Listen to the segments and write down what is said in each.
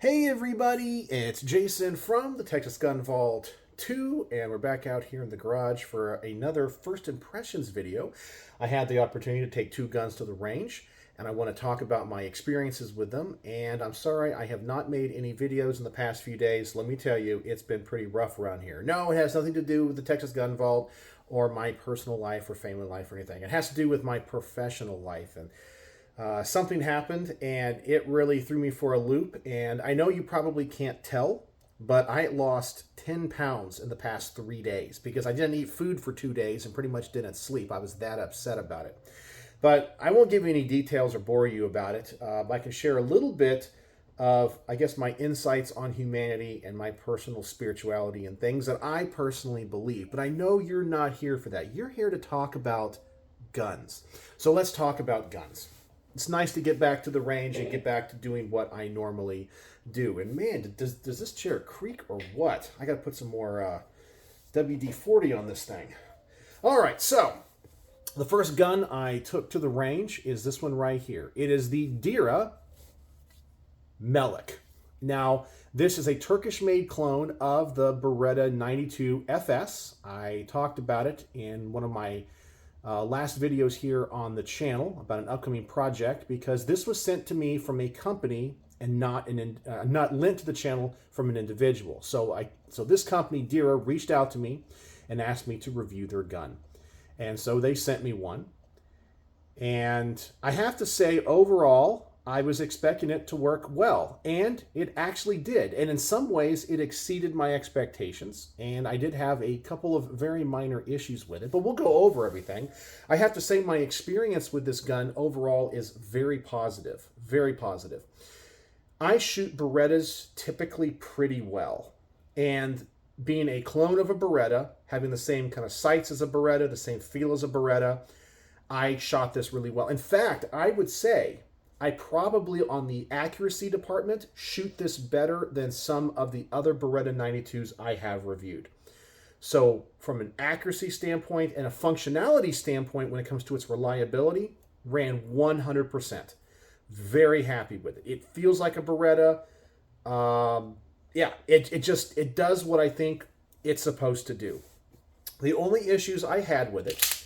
Hey everybody, it's Jason from the Texas Gun Vault 2, and we're back out here in the garage for another first impressions video. I had the opportunity to take two guns to the range, and I want to talk about my experiences with them. And I'm sorry I have not made any videos in the past few days. Let me tell you, it's been pretty rough around here. No, it has nothing to do with the Texas Gun Vault or my personal life or family life or anything. It has to do with my professional life. And something happened and it really threw me for a loop. And I know you probably can't tell, but I lost 10 pounds in the past 3 days because I didn't eat food for 2 days and pretty much didn't sleep. I was that upset about it. But I won't give you any details or bore you about it. I can share a little bit of, I guess, my insights on humanity and my personal spirituality and things that I personally believe. But I know you're not here for that. You're here to talk about guns. So let's talk about guns. It's nice to get back to the range and get back to doing what I normally do. And man, does this chair creak or what? I got to put some more WD-40 on this thing. All right, so the first gun I took to the range is this one right here. It is the Derya Melik. Now, this is a Turkish-made clone of the Beretta 92 FS. I talked about it in one of my last videos here on the channel about an upcoming project because this was sent to me from a company and not lent to the channel from an individual. So this company, DRA, reached out to me and asked me to review their gun. And so they sent me one. And I have to say, overall, I was expecting it to work well, and it actually did. And in some ways, it exceeded my expectations, and I did have a couple of very minor issues with it, but we'll go over everything. I have to say my experience with this gun overall is very positive, very positive. I shoot Berettas typically pretty well, and being a clone of a Beretta, having the same kind of sights as a Beretta, the same feel as a Beretta, I shot this really well. In fact, I would say I probably, on the accuracy department, shoot this better than some of the other Beretta 92s I have reviewed. So from an accuracy standpoint and a functionality standpoint when it comes to its reliability, ran 100%. Very happy with it. It feels like a Beretta. It does what I think it's supposed to do. The only issues I had with it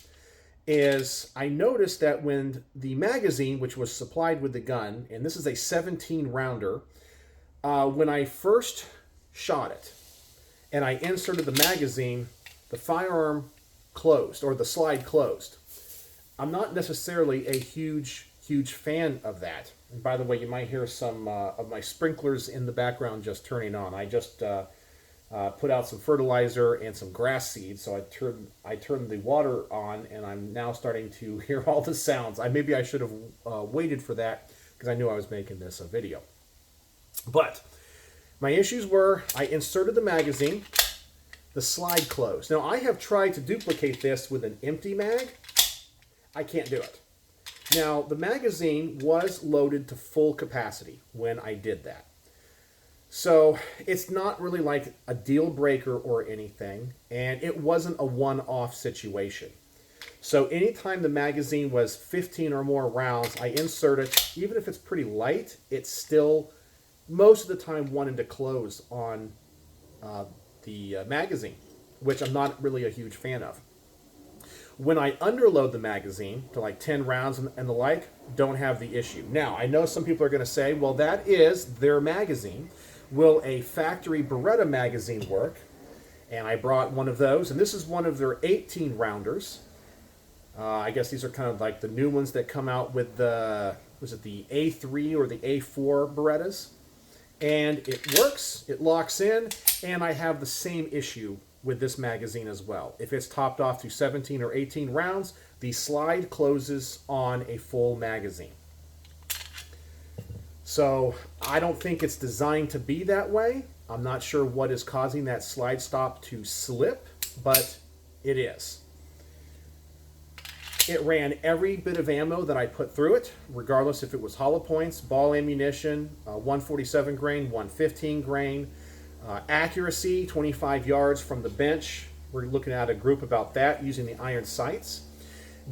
is I noticed that when the magazine, which was supplied with the gun, and this is a 17 rounder, when I first shot it and I inserted the magazine, the firearm closed, or the slide closed. I'm not necessarily a huge fan of that. And by the way, you might hear some of my sprinklers in the background just turning on. I just put out some fertilizer and some grass seed, so I turned the water on, and I'm now starting to hear all the sounds. Maybe I should have waited for that because I knew I was making this a video. But my issues were I inserted the magazine, the slide closed. Now I have tried to duplicate this with an empty mag. I can't do it. Now the magazine was loaded to full capacity when I did that. So it's not really like a deal breaker or anything, and it wasn't a one-off situation. So anytime the magazine was 15 or more rounds, I insert it. Even if it's pretty light, it's still most of the time wanting to close on the magazine, which I'm not really a huge fan of. When I underload the magazine to like 10 rounds and the like, don't have the issue. Now, I know some people are going to say, well, that is their magazine. Will a factory Beretta magazine work? And I brought one of those, and this is one of their 18 rounders. I guess these are kind of like the new ones that come out with the, was it the A3 or the A4 Berettas? And it works, it locks in, and I have the same issue with this magazine as well. If it's topped off to 17 or 18 rounds, the slide closes on a full magazine. So I don't think it's designed to be that way. I'm not sure what is causing that slide stop to slip, but it is. It ran every bit of ammo that I put through it, regardless if it was hollow points, ball ammunition, 147 grain, 115 grain, accuracy, 25 yards from the bench. We're looking at a group about that using the iron sights.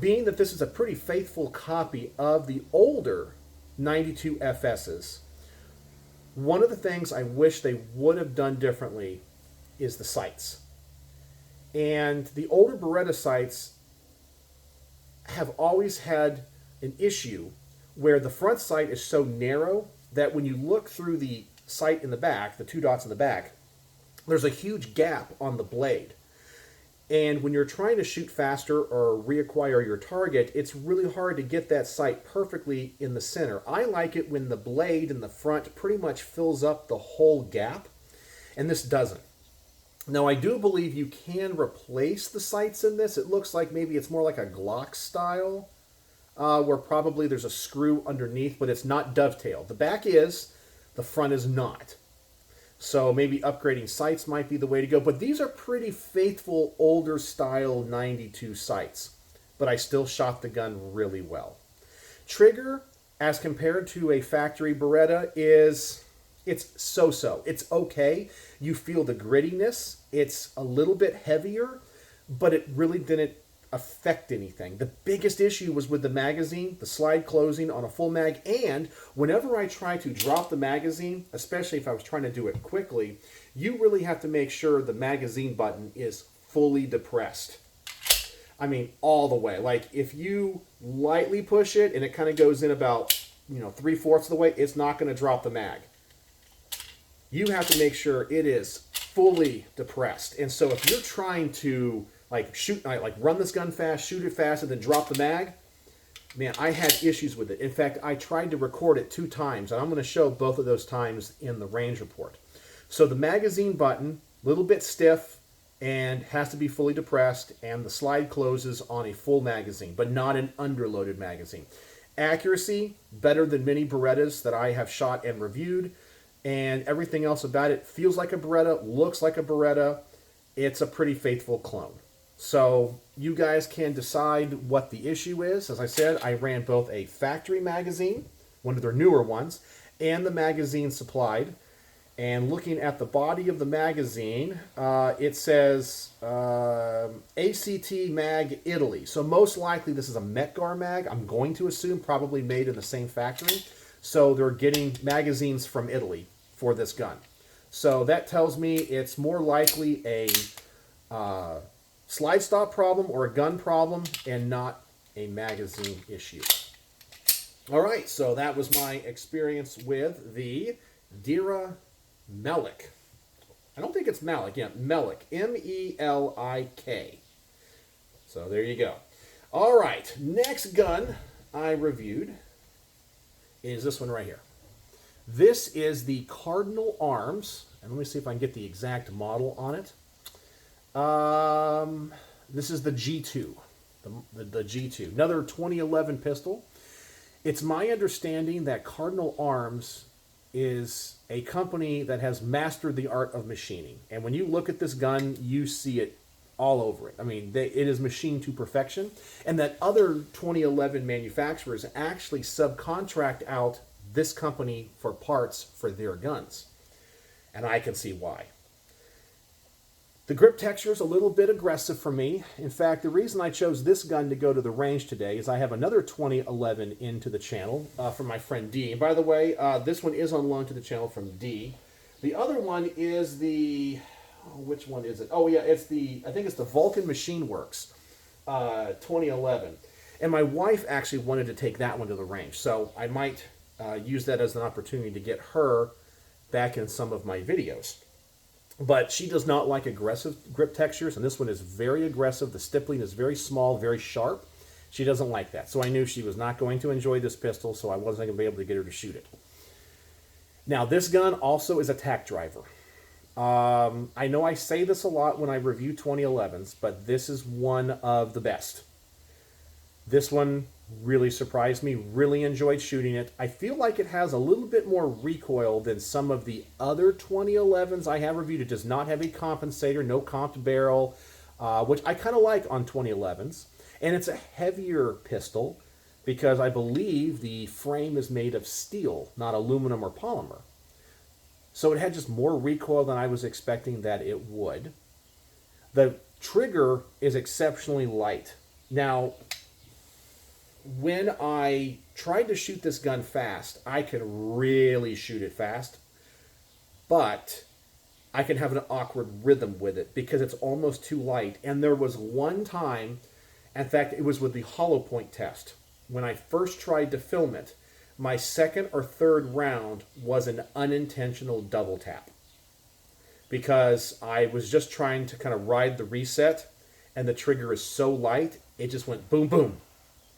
Being that this is a pretty faithful copy of the older 92 FSs, One of the things I wish they would have done differently is the sights. And the older Beretta sights have always had an issue where the front sight is so narrow that when you look through the sight in the back, the two dots in the back, there's a huge gap on the blade. And when you're trying to shoot faster or reacquire your target, it's really hard to get that sight perfectly in the center. I like it when the blade in the front pretty much fills up the whole gap, and this doesn't. Now, I do believe you can replace the sights in this. It looks like maybe it's more like a Glock style, where probably there's a screw underneath, but it's not dovetailed. The back is, the front is not. So maybe upgrading sights might be the way to go. But these are pretty faithful, older style 92 sights. But I still shot the gun really well. Trigger, as compared to a factory Beretta, it's so-so. It's okay. You feel the grittiness. It's a little bit heavier, but it really didn't affect anything. The biggest issue was with the magazine, the slide closing on a full mag, and whenever I try to drop the magazine, especially if I was trying to do it quickly, you really have to make sure the magazine button is fully depressed. I mean, all the way. Like, if you lightly push it and it kind of goes in about, 3/4 of the way, it's not going to drop the mag. You have to make sure it is fully depressed. And so if you're trying to run this gun fast, shoot it fast, and then drop the mag, man, I had issues with it. In fact, I tried to record it 2 times, and I'm going to show both of those times in the range report. So the magazine button, a little bit stiff, and has to be fully depressed, and the slide closes on a full magazine, but not an underloaded magazine. Accuracy, better than many Berettas that I have shot and reviewed, and everything else about it feels like a Beretta, looks like a Beretta. It's a pretty faithful clone. So you guys can decide what the issue is. As I said, I ran both a factory magazine, one of their newer ones, and the magazine supplied. And looking at the body of the magazine, it says ACT Mag Italy. So most likely this is a Metgar mag. I'm going to assume probably made in the same factory. So they're getting magazines from Italy for this gun. So that tells me it's more likely a slide stop problem or a gun problem and not a magazine issue. All right, so that was my experience with the Derya Melik. I don't think it's Malik. Yeah, Melik. M-E-L-I-K. So there you go. All right, next gun I reviewed is this one right here. This is the Cardinal Arms, and let me see if I can get the exact model on it. This is the G2, the G2, another 2011 pistol. It's my understanding that Cardinal Arms is a company that has mastered the art of machining. And when you look at this gun, you see it all over it. I mean, it is machined to perfection. And that other 2011 manufacturers actually subcontract out this company for parts for their guns. And I can see why. The grip texture is a little bit aggressive for me. In fact, the reason I chose this gun to go to the range today is I have another 2011 into the channel from my friend D. And by the way, this one is on loan to the channel from D. The other one is the, which one is it? Oh yeah, it's the, I think it's the Vulcan Machine Works 2011. And my wife actually wanted to take that one to the range. So I might use that as an opportunity to get her back in some of my videos. But she does not like aggressive grip textures, and this one is very aggressive. The stippling is very small, very sharp. She doesn't like that. So I knew she was not going to enjoy this pistol, so I wasn't going to be able to get her to shoot it. Now, this gun also is a tack driver. I know I say this a lot when I review 2011s, but this is one of the best. This one really surprised me, really enjoyed shooting it. I feel like it has a little bit more recoil than some of the other 2011s I have reviewed. It does not have a compensator, no comped barrel, which I kind of like on 2011s. And it's a heavier pistol because I believe the frame is made of steel, not aluminum or polymer. So it had just more recoil than I was expecting that it would. The trigger is exceptionally light. Now, when I tried to shoot this gun fast, I could really shoot it fast. but I can have an awkward rhythm with it because it's almost too light. And there was one time, in fact, it was with the hollow point test. When I first tried to film it, my second or third round was an unintentional double tap because I was just trying to kind of ride the reset, and the trigger is so light, it just went boom, boom.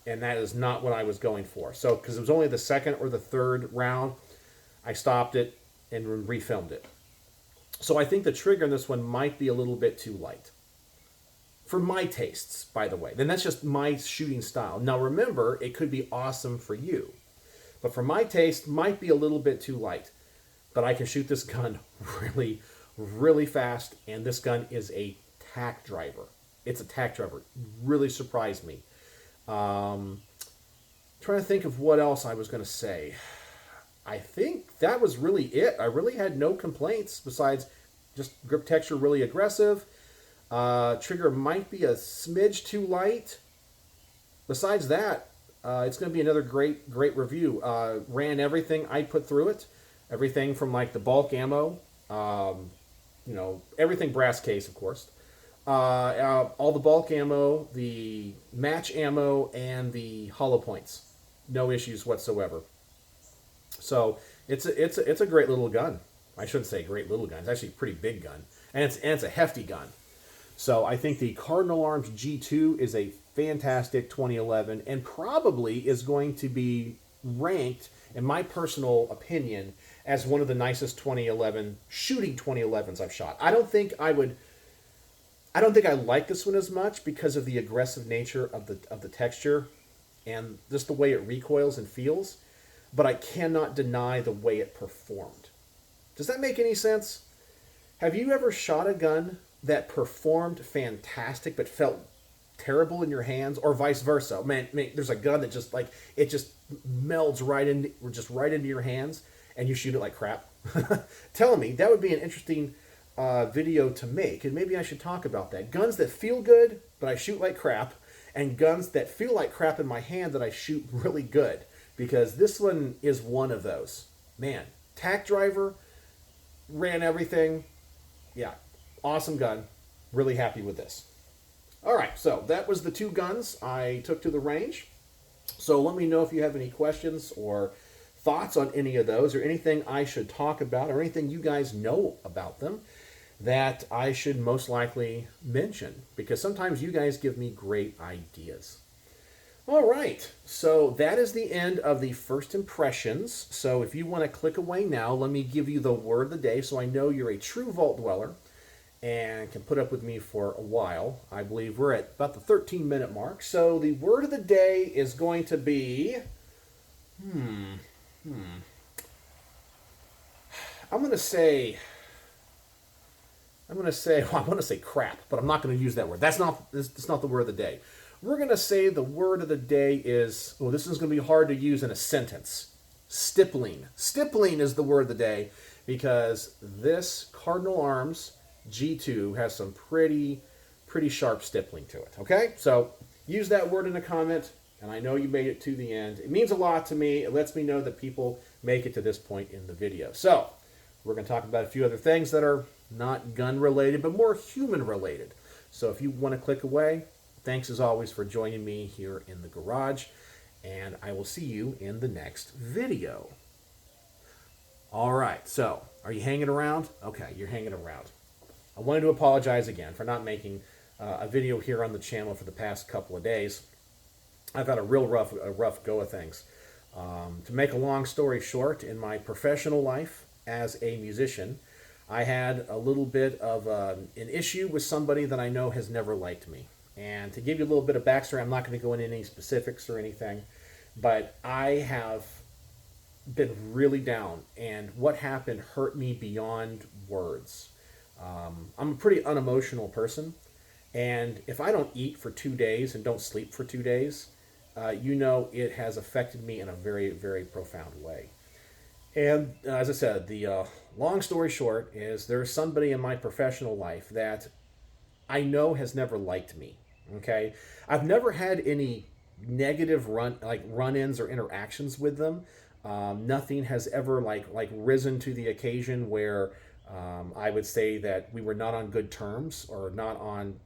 And that is not what I was going for. So, because it was only the second or the third round, I stopped it and refilmed it. So I think the trigger in this one might be a little bit too light. For my tastes, by the way. Then that's just my shooting style. Now remember, it could be awesome for you. But for my taste, might be a little bit too light. But I can shoot this gun really, really fast. And this gun is a tack driver. It's a tack driver. Really surprised me. Trying to think of what else I was going to say. I think that was really it. I really had no complaints besides just grip texture really aggressive. Trigger might be a smidge too light. Besides that, it's going to be another great review. Ran everything I put through it. Everything from like the bulk ammo, everything brass case, of course. All the bulk ammo, the match ammo, and the hollow points. No issues whatsoever. So it's a great little gun. I shouldn't say great little gun. It's actually a pretty big gun, and it's a hefty gun. So I think the Cardinal Arms G2 is a fantastic 2011, and probably is going to be ranked, in my personal opinion, as one of the nicest 2011 shooting 2011s I've shot. I don't think I like this one as much because of the aggressive nature of the texture and just the way it recoils and feels. But I cannot deny the way it performed. Does that make any sense? Have you ever shot a gun that performed fantastic but felt terrible in your hands, or vice versa? Man, there's a gun that just it just melds right into your hands, and you shoot it like crap. Tell me, that would be an interesting video to make, and maybe I should talk about that. Guns that feel good but I shoot like crap, and guns that feel like crap in my hand that I shoot really good. Because this one is one of those. Man, tack driver, ran everything. Yeah, awesome gun. Really happy with this. All right, so that was the two guns I took to the range. So let me know if you have any questions or thoughts on any of those, or anything I should talk about, or anything you guys know about them that I should most likely mention. Because sometimes you guys give me great ideas. All right, so that is the end of the first impressions. So if you want to click away now, let me give you the word of the day so I know you're a true vault dweller and can put up with me for a while. I believe we're at about the 13-minute mark. So the word of the day is going to be, I'm going to say crap, but I'm not going to use that word. That's not the word of the day. We're going to say the word of the day is, this is going to be hard to use in a sentence. Stippling. Stippling is the word of the day because this Cardinal Arms G2 has some pretty sharp stippling to it. Okay? So use that word in a comment, and I know you made it to the end. It means a lot to me. It lets me know that people make it to this point in the video. So we're going to talk about a few other things that are not gun related, but more human related. So if you want to click away, thanks as always for joining me here in the garage, and I will see you in the next video. All right, so are you hanging around? Okay, you're hanging around. I wanted to apologize again for not making a video here on the channel for the past couple of days. I've had a real rough go of things. To make a long story short, in my professional life as a musician, I had a little bit of an issue with somebody that I know has never liked me. And to give you a little bit of backstory, I'm not going to go into any specifics or anything, but I have been really down, and what happened hurt me beyond words. I'm a pretty unemotional person, and if I don't eat for 2 days and don't sleep for 2 days, it has affected me in a very, very profound way. And as I said, the long story short is there's somebody in my professional life that I know has never liked me. Okay, I've never had any negative run-ins or interactions with them, Nothing has ever like risen to the occasion where I would say that we were not on good terms or not on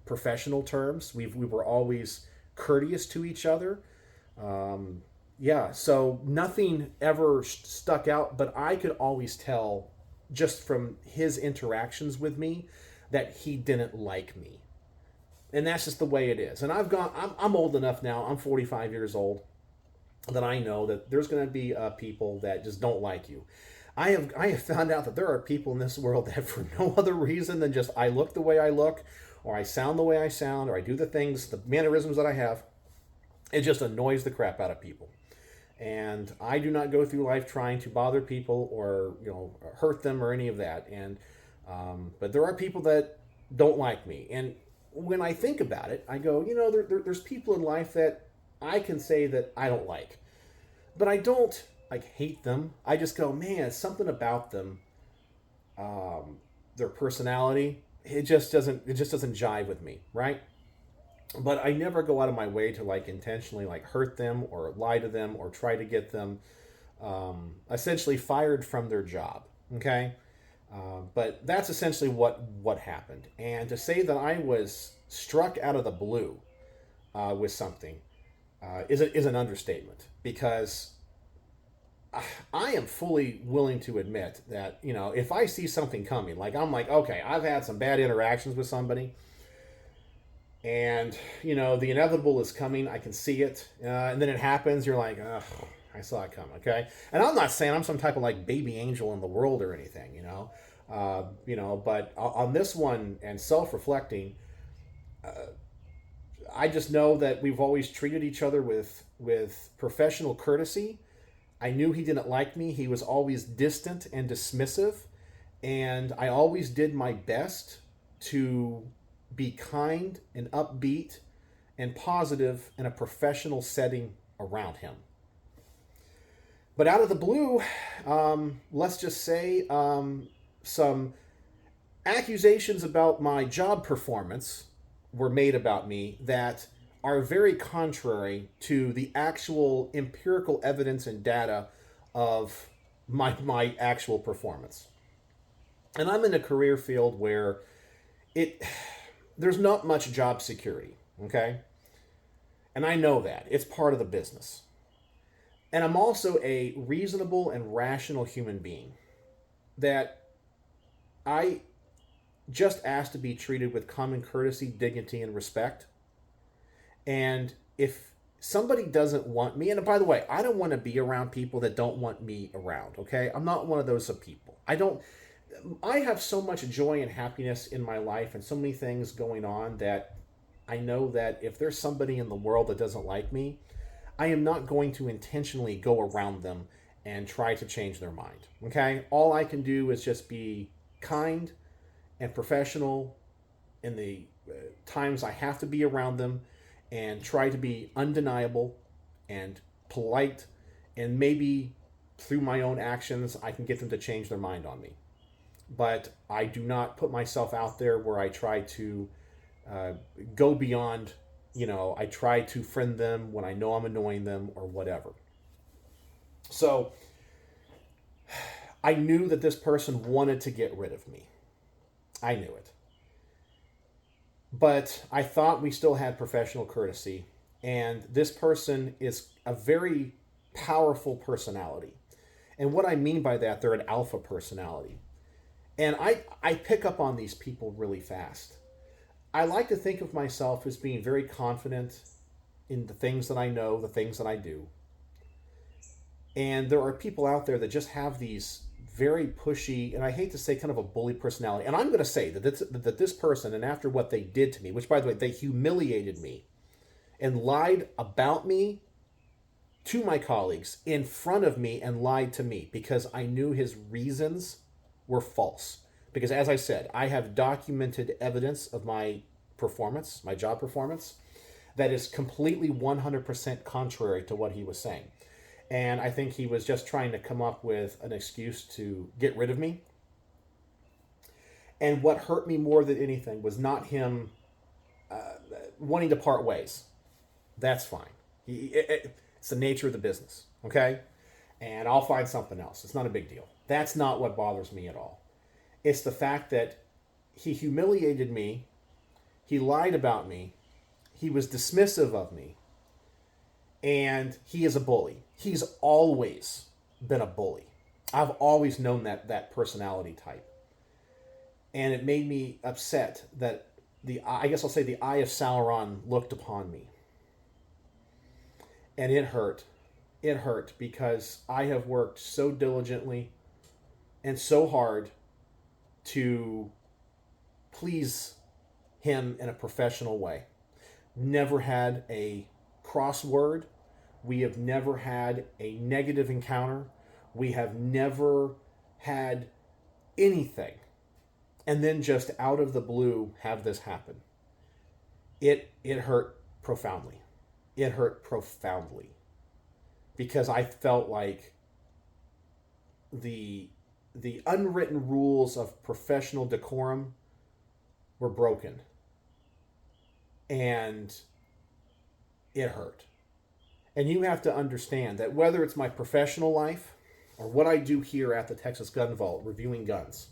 professional terms. We were always courteous to each other. Yeah, so nothing ever stuck out, but I could always tell just from his interactions with me that he didn't like me. And that's just the way it is. And I'm old enough now, I'm 45 years old, that I know that there's going to be people that just don't like you. I have found out that there are people in this world that for no other reason than just I look the way I look, or I sound the way I sound, or I do the things, the mannerisms that I have, it just annoys the crap out of people. And I do not go through life trying to bother people or hurt them or any of that. And but there are people that don't like me. And when I think about it, I go, there's people in life that I can say that I don't like, but I don't like hate them. I just go, man, something about them, their personality, it just doesn't jive with me, right? But I never go out of my way to like intentionally like hurt them or lie to them or try to get them essentially fired from their job. Okay, but that's essentially what happened. And to say that I was struck out of the blue with something is an understatement, because I am fully willing to admit that if I see something coming, like I'm like, okay, I've had some bad interactions with somebody. And, the inevitable is coming. I can see it. And then it happens. You're like, ugh, I saw it come. Okay. And I'm not saying I'm some type of like baby angel in the world or anything, but on this one and self-reflecting, I just know that we've always treated each other with professional courtesy. I knew he didn't like me. He was always distant and dismissive. And I always did my best to be kind and upbeat and positive in a professional setting around him. But out of the blue, let's just say some accusations about my job performance were made about me that are very contrary to the actual empirical evidence and data of my actual performance. And I'm in a career field where there's not much job security, okay? And I know that. It's part of the business. And I'm also a reasonable and rational human being that I just ask to be treated with common courtesy, dignity, and respect. And if somebody doesn't want me, and by the way, I don't want to be around people that don't want me around, okay? I'm not one of those people. I have so much joy and happiness in my life and so many things going on that I know that if there's somebody in the world that doesn't like me, I am not going to intentionally go around them and try to change their mind. Okay? All I can do is just be kind and professional in the times I have to be around them, and try to be undeniable and polite, and maybe through my own actions I can get them to change their mind on me. But I do not put myself out there where I try to go beyond, I try to friend them when I know I'm annoying them or whatever. So I knew that this person wanted to get rid of me. I knew it. But I thought we still had professional courtesy. And this person is a very powerful personality. And what I mean by that, they're an alpha personality. And I pick up on these people really fast. I like to think of myself as being very confident in the things that I know, the things that I do. And there are people out there that just have these very pushy, and I hate to say kind of a bully personality. And I'm going to say that this person, and after what they did to me, which by the way, they humiliated me and lied about me to my colleagues in front of me and lied to me because I knew his reasons were false. Because as I said, I have documented evidence of my performance, my job performance, that is completely 100% contrary to what he was saying. And I think he was just trying to come up with an excuse to get rid of me. And what hurt me more than anything was not him wanting to part ways. That's fine. It's the nature of the business, okay? and I'll find something else. It's not a big deal. That's not what bothers me at all. It's the fact that he humiliated me, he lied about me, he was dismissive of me, and he is a bully. He's always been a bully. I've always known that personality type. And it made me upset that I guess I'll say the eye of Sauron looked upon me. And it hurt. It hurt because I have worked so diligently and so hard to please him in a professional way. Never had a crossword. We have never had a negative encounter. We have never had anything. And then just out of the blue have this happen. It hurt profoundly. It hurt profoundly. Because I felt like the unwritten rules of professional decorum were broken. And it hurt. And you have to understand that whether it's my professional life or what I do here at the Texas Gun Vault reviewing guns,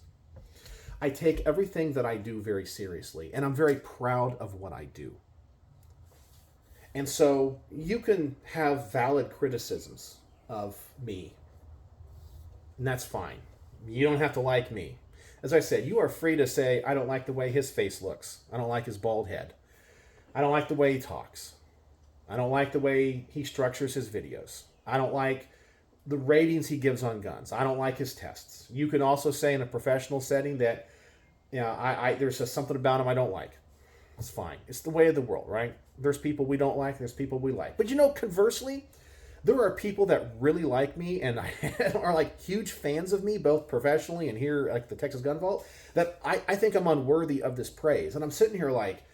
I take everything that I do very seriously, and I'm very proud of what I do. And so you can have valid criticisms of me, and that's fine. You don't have to like me. As I said, you are free to say, I don't like the way his face looks. I don't like his bald head. I don't like the way he talks. I don't like the way he structures his videos. I don't like the ratings he gives on guns. I don't like his tests. You can also say in a professional setting that, you know, there's just something about him I don't like. It's fine. It's the way of the world, right? There's people we don't like. There's people we like. But you know, conversely, there are people that really like me and are like huge fans of me, both professionally and here like the Texas Gun Vault, that I think I'm unworthy of this praise. And I'm sitting here like,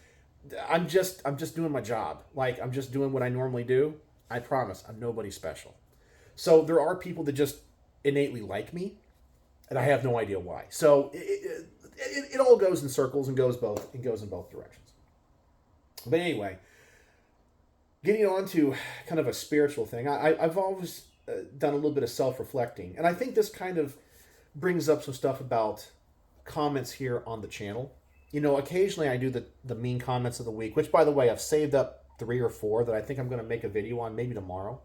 I'm just doing my job. Like, I'm just doing what I normally do. I promise I'm nobody special. So there are people that just innately like me, and I have no idea why. So it all goes in circles and goes in both directions. But anyway, getting on to kind of a spiritual thing, I've always done a little bit of self-reflecting, and I think this kind of brings up some stuff about comments here on the channel. You know, occasionally I do the mean comments of the week, which, by the way, I've saved up 3 or 4 that I think I'm going to make a video on maybe tomorrow.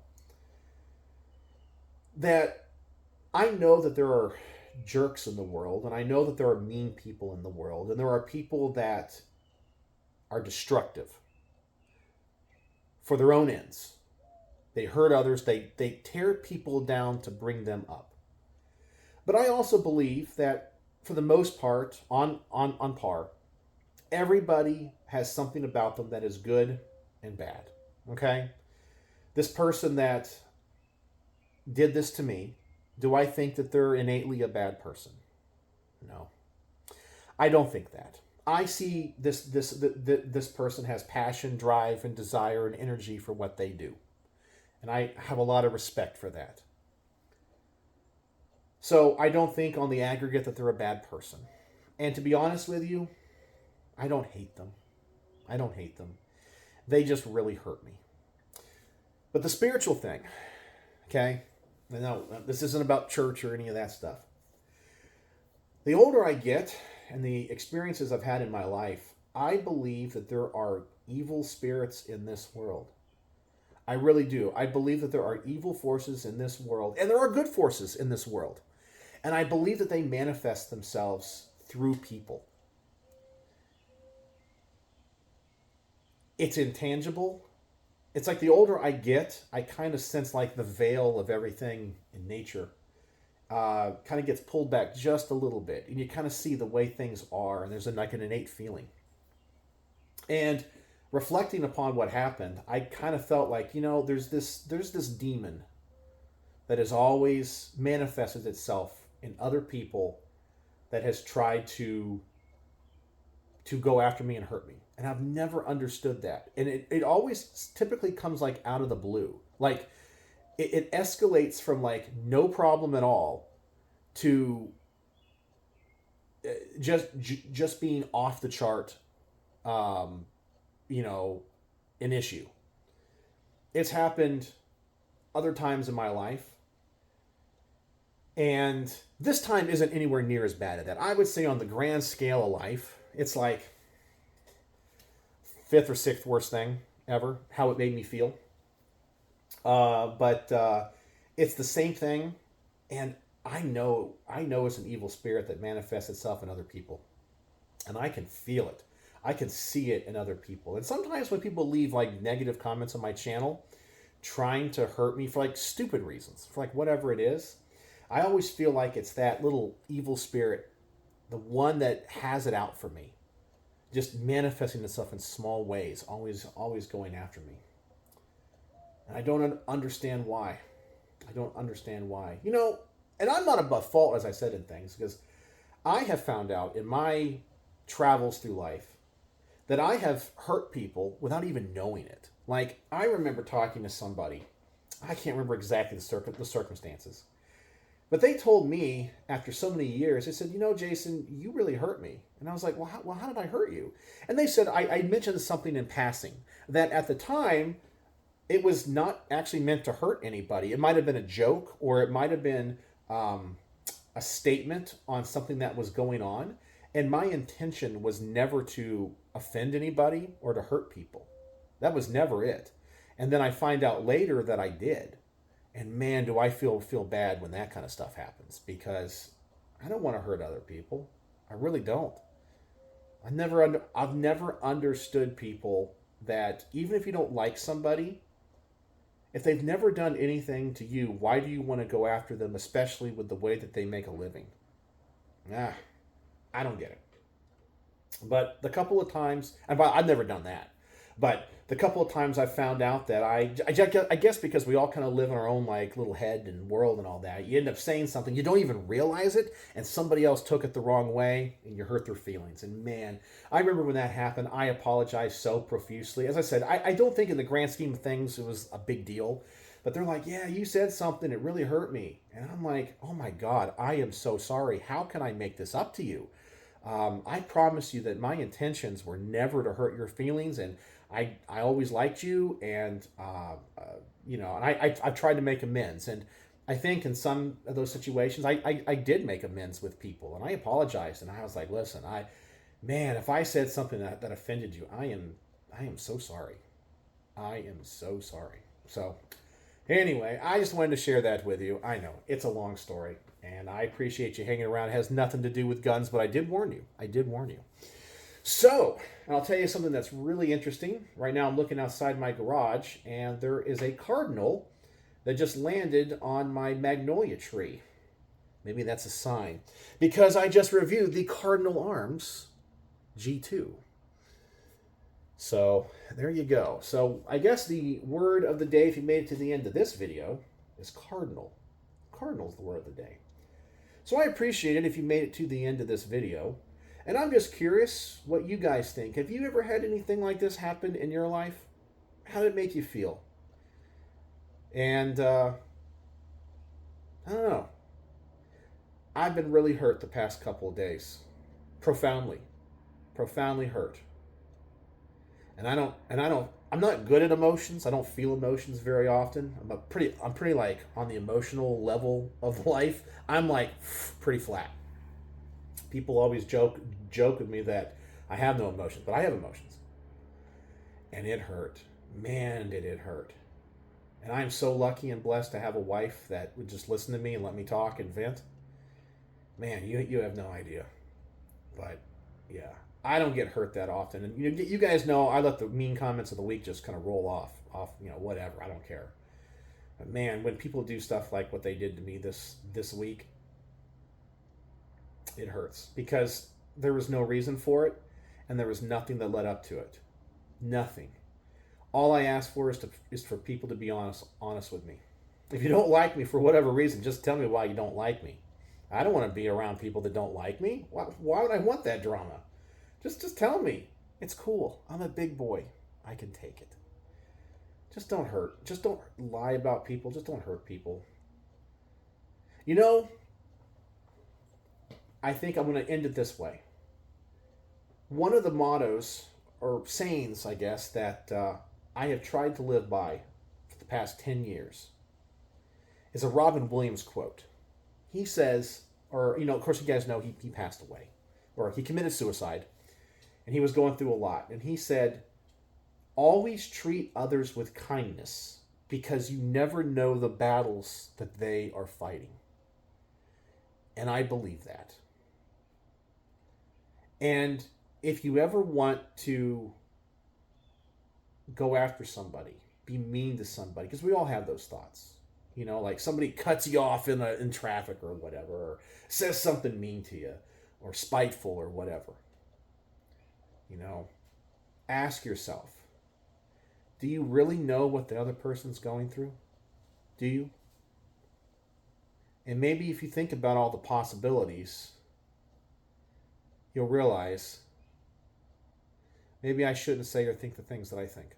That I know that there are jerks in the world, and I know that there are mean people in the world, and there are people that are destructive for their own ends. They hurt others. They tear people down to bring them up. But I also believe that for the most part, on par, everybody has something about them that is good and bad. Okay? This person that did this to me, do I think that they're innately a bad person? No. I don't think that. I see this person has passion, drive, and desire and energy for what they do. And I have a lot of respect for that. So I don't think on the aggregate that they're a bad person. And to be honest with you, I don't hate them. I don't hate them. They just really hurt me. But the spiritual thing, okay? No, this isn't about church or any of that stuff. The older I get and the experiences I've had in my life, I believe that there are evil spirits in this world. I really do. I believe that there are evil forces in this world, and there are good forces in this world. And I believe that they manifest themselves through people. It's intangible. It's like the older I get, I kind of sense like the veil of everything in nature kind of gets pulled back just a little bit. And you kind of see the way things are, and there's like an innate feeling. And reflecting upon what happened, I kind of felt like, you know, there's this demon that has always manifested itself in other people that has tried to go after me and hurt me. And I've never understood that. And it always typically comes like out of the blue. Like it escalates from like no problem at all to just being off the chart, you know, an issue. It's happened other times in my life. And this time isn't anywhere near as bad as that. I would say on the grand scale of life, it's like fifth or sixth worst thing ever, how it made me feel. But it's the same thing, and I know it's an evil spirit that manifests itself in other people, and I can feel it. I can see it in other people. And sometimes when people leave like negative comments on my channel, trying to hurt me for like stupid reasons, for like whatever it is, I always feel like it's that little evil spirit, the one that has it out for me, just manifesting itself in small ways, always going after me. And I don't understand why. I don't understand why. And I'm not above fault, as I said in things, because I have found out in my travels through life that I have hurt people without even knowing it. Like, I remember talking to somebody, I can't remember exactly the circumstances, but they told me after so many years, they said, Jason, you really hurt me. And I was like, well, how did I hurt you? And they said, I mentioned something in passing, that at the time, it was not actually meant to hurt anybody. It might have been a joke, or it might have been a statement on something that was going on. And my intention was never to offend anybody or to hurt people. That was never it. And then I find out later that I did. And man, do I feel bad when that kind of stuff happens, because I don't want to hurt other people. I really don't. I've never understood people that even if you don't like somebody, if they've never done anything to you, why do you want to go after them, especially with the way that they make a living? I don't get it. But the couple of times, I've never done that, but the couple of times I found out that I guess because we all kind of live in our own like little head and world and all that, you end up saying something, you don't even realize it, and somebody else took it the wrong way, and you hurt their feelings. And man, I remember when that happened, I apologized so profusely. As I said, I don't think in the grand scheme of things it was a big deal, but they're like, yeah, you said something, it really hurt me. And I'm like, oh my God, I am so sorry. How can I make this up to you? I promise you that my intentions were never to hurt your feelings, and I always liked you, and and I've tried to make amends, and I think in some of those situations I did make amends with people, and I apologized, and I was like, listen, if I said something that offended you, I am so sorry. I am so sorry. So anyway, I just wanted to share that with you. I know it's a long story, and I appreciate you hanging around. It has nothing to do with guns, but I did warn you. So, I'll tell you something that's really interesting. Right now I'm looking outside my garage, and there is a cardinal that just landed on my magnolia tree. Maybe that's a sign, because I just reviewed the Cardinal Arms G2. So, there you go. So, I guess the word of the day, if you made it to the end of this video, is cardinal. Cardinal is the word of the day. So, I appreciate it if you made it to the end of this video. And I'm just curious what you guys think. Have you ever had anything like this happen in your life? How did it make you feel? And, I don't know. I've been really hurt the past couple of days. Profoundly hurt. And I'm not good at emotions. I don't feel emotions very often. I'm pretty like on the emotional level of life. I'm like pretty flat. People always joke with me that I have no emotions, but I have emotions. And it hurt. Man, did it hurt. And I'm so lucky and blessed to have a wife that would just listen to me and let me talk and vent. Man, you have no idea. But yeah, I don't get hurt that often. And you guys know I let the mean comments of the week just kind of roll off, whatever. I don't care. But man, when people do stuff like what they did to me this week, it hurts, because there was no reason for it, and there was nothing that led up to it. Nothing. All I ask for is for people to be honest with me. If you don't like me for whatever reason, just tell me why you don't like me. I don't want to be around people that don't like me. Why would I want that drama? Just tell me. It's cool. I'm a big boy. I can take it. Just don't hurt. Just don't lie about people. Just don't hurt people. I think I'm going to end it this way. One of the mottos, or sayings, I guess, that I have tried to live by for the past 10 years is a Robin Williams quote. he says, or, of course you guys know he passed away, or he committed suicide, and he was going through a lot. And he said, always treat others with kindness because you never know the battles that they are fighting. And I believe that. And if you ever want to go after somebody, be mean to somebody, because we all have those thoughts. Like somebody cuts you off in traffic or whatever, or says something mean to you, or spiteful or whatever. Ask yourself, do you really know what the other person's going through? Do you? And maybe if you think about all the possibilities, you'll realize maybe I shouldn't say or think the things that I think.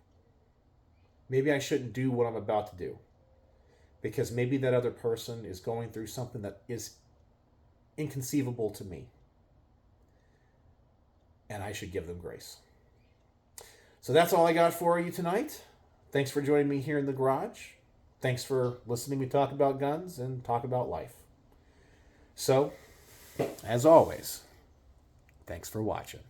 Maybe I shouldn't do what I'm about to do. Because maybe that other person is going through something that is inconceivable to me. And I should give them grace. So that's all I got for you tonight. Thanks for joining me here in the garage. Thanks for listening. We talk about guns and talk about life. So, as always, thanks for watching.